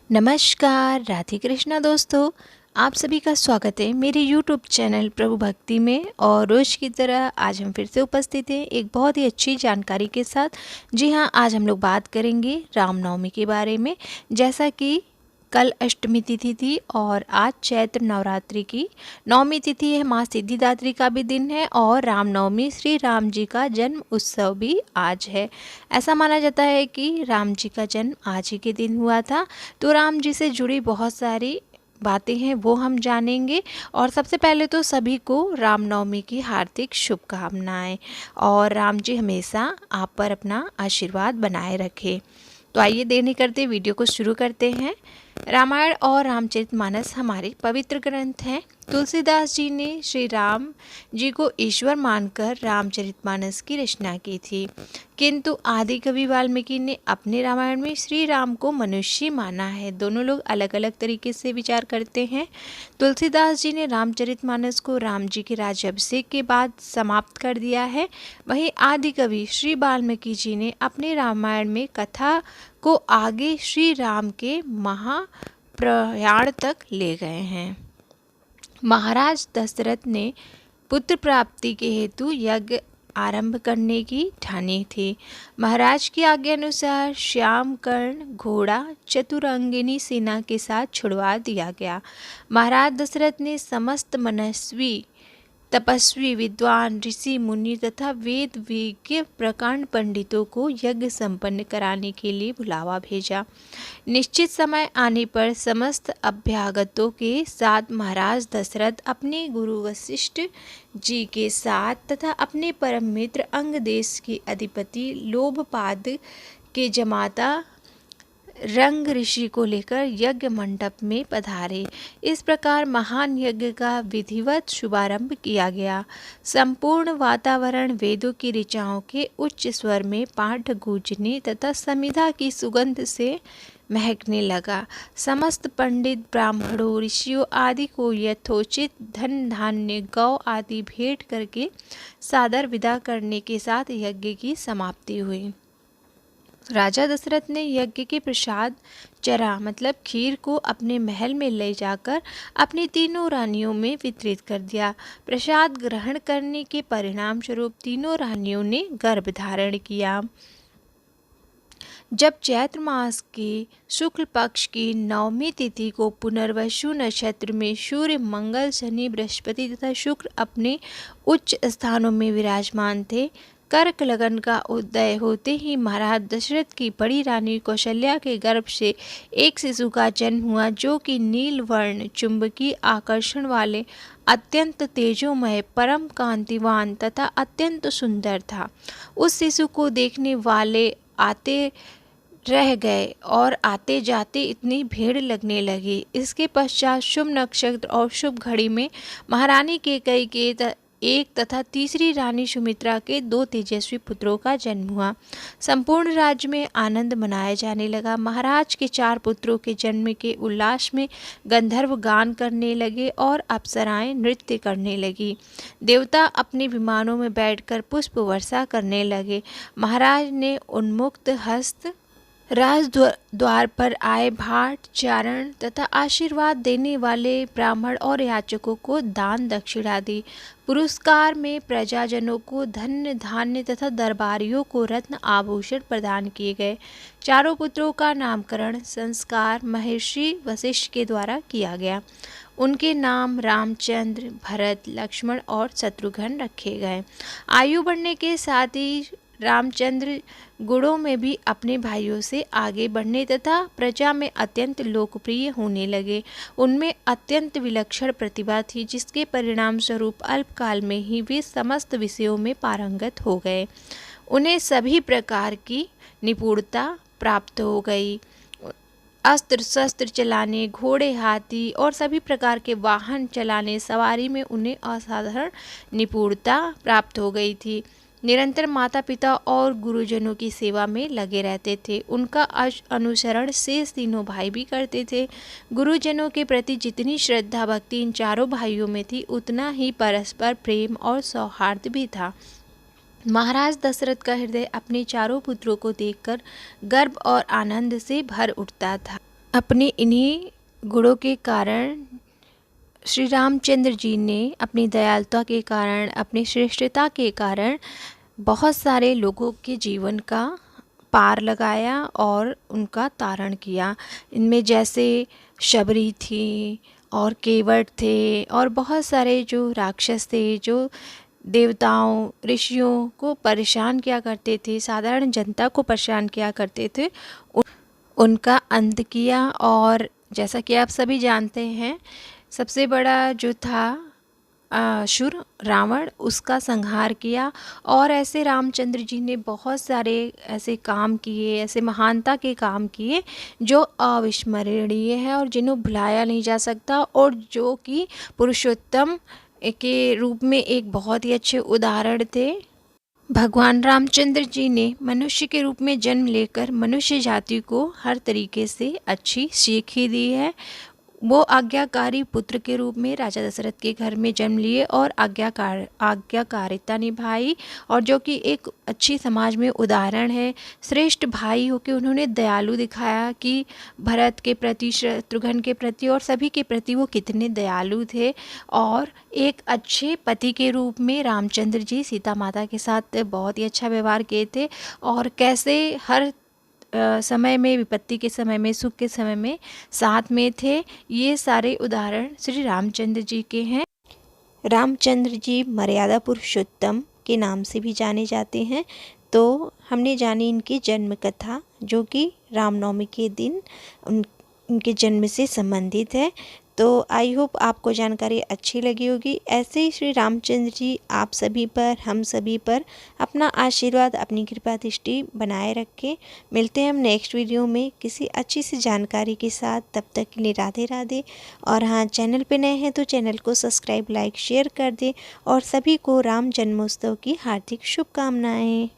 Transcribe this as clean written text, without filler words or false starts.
नमस्कार, राधे कृष्णा दोस्तों। आप सभी का स्वागत है मेरे यूट्यूब चैनल प्रभु भक्ति में। और रोज़ की तरह आज हम फिर से उपस्थित हैं एक बहुत ही अच्छी जानकारी के साथ। जी हाँ, आज हम लोग बात करेंगे रामनवमी के बारे में। जैसा कि कल अष्टमी तिथि थी और आज चैत्र नवरात्रि की नवमी तिथि है, माँ सिद्धिदात्री का भी दिन है और रामनवमी श्री राम जी का जन्म उत्सव भी आज है। ऐसा माना जाता है कि राम जी का जन्म आज ही के दिन हुआ था। तो राम जी से जुड़ी बहुत सारी बातें हैं वो हम जानेंगे। और सबसे पहले तो सभी को रामनवमी की हार्दिक शुभकामनाएं और राम जी हमेशा आप पर अपना आशीर्वाद बनाए रखें। तो आइए देर नहीं करते वीडियो को शुरू करते हैं। रामायण और रामचरितमानस हमारे पवित्र ग्रंथ हैं। तुलसीदास जी ने श्री राम जी को ईश्वर मानकर रामचरितमानस की रचना की थी, किंतु आदि कवि वाल्मीकि ने अपने रामायण में श्री राम को मनुष्य माना है। दोनों लोग अलग अलग तरीके से विचार करते हैं। तुलसीदास जी ने रामचरितमानस को राम जी के राज्याभिषेक के बाद समाप्त कर दिया है। वहीं आदि कवि श्री वाल्मीकि जी ने अपने रामायण में कथा को आगे श्री राम के महाप्रयाण तक ले गए हैं। महाराज दशरथ ने पुत्र प्राप्ति के हेतु यज्ञ आरंभ करने की ठानी थी। महाराज की आज्ञा अनुसार श्याम कर्ण घोड़ा चतुरंगिनी सेना के साथ छुड़वा दिया गया। महाराज दशरथ ने समस्त मनस्वी तपस्वी विद्वान ऋषि मुनि तथा वेद विज्ञ प्रकांड पंडितों को यज्ञ संपन्न कराने के लिए बुलावा भेजा। निश्चित समय आने पर समस्त अभ्यागतों के साथ महाराज दशरथ अपने गुरु वशिष्ठ जी के साथ तथा अपने परम मित्र अंग देश के अधिपति लोभपाद के जमाता रंग ऋषि को लेकर यज्ञ मंडप में पधारे। इस प्रकार महान यज्ञ का विधिवत शुभारंभ किया गया। संपूर्ण वातावरण वेदों की ऋचाओं के उच्च स्वर में पाठ गूंजने तथा समिधा की सुगंध से महकने लगा। समस्त पंडित ब्राह्मणों ऋषियों आदि को यथोचित धन धान्य गौ आदि भेंट करके सादर विदा करने के साथ यज्ञ की समाप्ति हुई। राजा दशरथ ने यज्ञ के प्रसाद चरा मतलब खीर को अपने महल में ले जाकर अपनी तीनों रानियों में वितरित कर दिया। प्रसाद ग्रहण करने के परिणाम स्वरूप तीनों रानियों ने गर्भ धारण किया। जब चैत्र मास के शुक्ल पक्ष की नवमी तिथि को पुनर्वसु नक्षत्र में सूर्य मंगल शनि बृहस्पति तथा शुक्र अपने उच्च स्थानों में विराजमान थे, कर्क लगन का उदय होते ही महाराज दशरथ की बड़ी रानी कौशल्या के गर्भ से एक शिशु का जन्म हुआ, जो कि नील वर्ण चुंबकीय आकर्षण वाले अत्यंत तेजोमय परम कांतिवान तथा अत्यंत सुंदर था। उस शिशु को देखने वाले आते रह गए और आते जाते इतनी भीड़ लगने लगी। इसके पश्चात शुभ नक्षत्र और शुभ घड़ी में महारानी कैकेयी के एक तथा तीसरी रानी सुमित्रा के 2 तेजस्वी पुत्रों का जन्म हुआ। संपूर्ण राज्य में आनंद मनाया जाने लगा। महाराज के 4 पुत्रों के जन्म के उल्लास में गंधर्व गान करने लगे और अप्सराएं नृत्य करने लगी। देवता अपने विमानों में बैठकर पुष्प वर्षा करने लगे। महाराज ने उन्मुक्त हस्त राज द्वार पर आए भाट चारण तथा आशीर्वाद देने वाले ब्राह्मण और याचकों को दान दक्षिणा दी। पुरस्कार में प्रजाजनों को धन्य धान्य तथा दरबारियों को रत्न आभूषण प्रदान किए गए। चारों पुत्रों का नामकरण संस्कार महर्षि वशिष्ठ के द्वारा किया गया। उनके नाम रामचंद्र भरत लक्ष्मण और शत्रुघ्न रखे गए। आयु बढ़ने के साथ ही रामचंद्र गुणों में भी अपने भाइयों से आगे बढ़ने तथा प्रजा में अत्यंत लोकप्रिय होने लगे। उनमें अत्यंत विलक्षण प्रतिभा थी, जिसके परिणाम स्वरूप अल्पकाल में ही वे समस्त विषयों में पारंगत हो गए। उन्हें सभी प्रकार की निपुणता प्राप्त हो गई। अस्त्र शस्त्र चलाने, घोड़े हाथी और सभी प्रकार के वाहन चलाने सवारी में उन्हें असाधारण निपुणता प्राप्त हो गई थी। निरंतर माता पिता और गुरुजनों की सेवा में लगे रहते थे। उनका अनुसरण शेष तीनों भाई भी करते थे। गुरुजनों के प्रति जितनी श्रद्धा भक्ति इन चारों भाइयों में थी, उतना ही परस्पर प्रेम और सौहार्द भी था। महाराज दशरथ का हृदय अपने चारों पुत्रों को देखकर गर्व और आनंद से भर उठता था। अपने इन्हीं गुणों के कारण श्री रामचंद्र जी ने अपनी दयालुता के कारण, अपनी श्रेष्ठता के कारण बहुत सारे लोगों के जीवन का पार लगाया और उनका तारण किया। इनमें जैसे शबरी थी और केवट थे और बहुत सारे जो राक्षस थे, जो देवताओं ऋषियों को परेशान किया करते थे, साधारण जनता को परेशान किया करते थे, उनका अंत किया। और जैसा कि आप सभी जानते हैं, सबसे बड़ा जो था असुर रावण, उसका संहार किया। और ऐसे रामचंद्र जी ने बहुत सारे ऐसे काम किए, ऐसे महानता के काम किए जो अविस्मरणीय है और जिन्हें भुलाया नहीं जा सकता, और जो कि पुरुषोत्तम के रूप में एक बहुत ही अच्छे उदाहरण थे। भगवान रामचंद्र जी ने मनुष्य के रूप में जन्म लेकर मनुष्य जाति को हर तरीके से अच्छी सीख ही दी है। वो आज्ञाकारी पुत्र के रूप में राजा दशरथ के घर में जन्म लिए और आज्ञाकारिता निभाई, और जो कि एक अच्छी समाज में उदाहरण है। श्रेष्ठ भाई होकर उन्होंने दयालु दिखाया कि भरत के प्रति, शत्रुघ्न के प्रति और सभी के प्रति वो कितने दयालु थे। और एक अच्छे पति के रूप में रामचंद्र जी सीता माता के साथ बहुत ही अच्छा व्यवहार किए थे, और कैसे हर समय में, विपत्ति के समय में, सुख के समय में साथ में थे। ये सारे उदाहरण श्री रामचंद्र जी के हैं। रामचंद्र जी मर्यादा पुरुषोत्तम के नाम से भी जाने जाते हैं। तो हमने जानी इनकी जन्म कथा, जो कि रामनवमी के दिन उनके जन्म से संबंधित है। तो आई होप आपको जानकारी अच्छी लगी होगी। ऐसे ही श्री रामचंद्र जी आप सभी पर, हम सभी पर अपना आशीर्वाद, अपनी कृपा दृष्टि बनाए रखें। मिलते हैं हम नेक्स्ट वीडियो में किसी अच्छी सी जानकारी के साथ। तब तक के लिए राधे राधे। और हाँ, चैनल पे नए हैं तो चैनल को सब्सक्राइब, लाइक, शेयर कर दें। और सभी को राम जन्मोत्सव की हार्दिक शुभकामनाएँ।